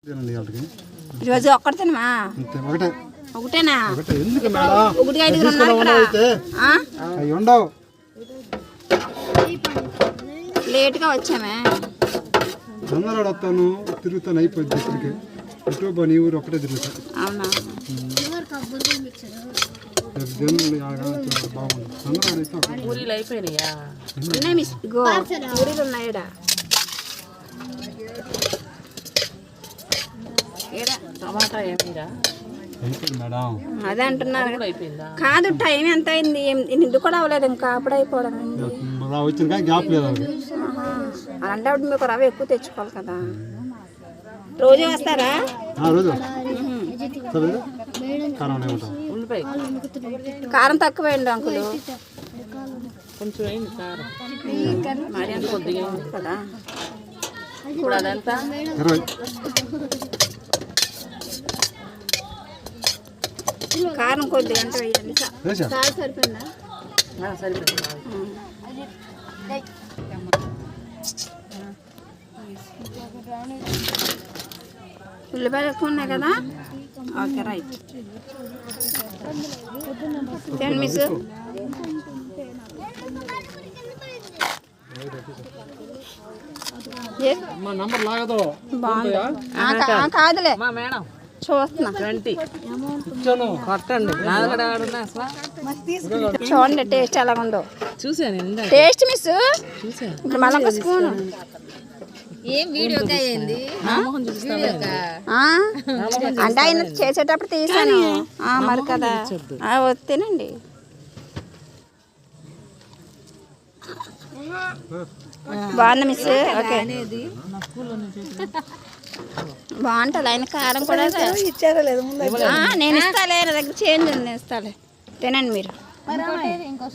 రోజు ఒక్కడితేనమ్మా ఒకటేనా ఒకటి ఐదుగురు ఉన్నారు లేట్గా వచ్చామే వస్తాను తిరుగుతాను అయిపోయింది ఇప్పటికి ఎటు నీ ఊరు ఒక్కటే తిరుగుతా అవునా పూరీలు అయిపోయినాయా పూరీలు ఉన్నాయడా టమాటా ఏమిరా అదే అంటున్నారు కాదు టైం ఎంత అయింది నిండు కూడా అవ్వలేదు ఇంకా అప్పుడు అయిపోవడం అలాంటి మీకు రవ్వ ఎక్కువ తెచ్చుకోవాలి కదా రోజు వస్తారా కారం తక్కువ వేయండి అంకులు కొంచెం వేయండి కారం మరి అంత కొద్దిగా కదా ఇప్పుడు అదంతా కారం కొద్దిగా అంటే వేయండి సరిపోయిందా సరిపోయింది ఉల్లిపాయలు ఎక్కువ ఉన్నాయి కదా ఓకే రైట్ మిస్ కాదులే మేడం చూస్తున్నా కొట్టండి చూడండి టేస్ట్ ఎలా ఉందో చూసాను టేస్ట్ మిస్ ఇప్పుడు మళ్ళీ ఒక స్పూన్ ఏం వీడియోకి అయ్యింది అంటే ఆయన చేసేటప్పుడు తీసాను మరి కదా వస్తేనండి బాగుంది మిస్ ఓకే బాగుంటుంది ఆయన కారం కూడా ఇచ్చారా లేదు నేను ఇస్తాలే నా దగ్గర చేంజ్ ఉంది ఇస్తాలే తినండి మీరు ఇంకో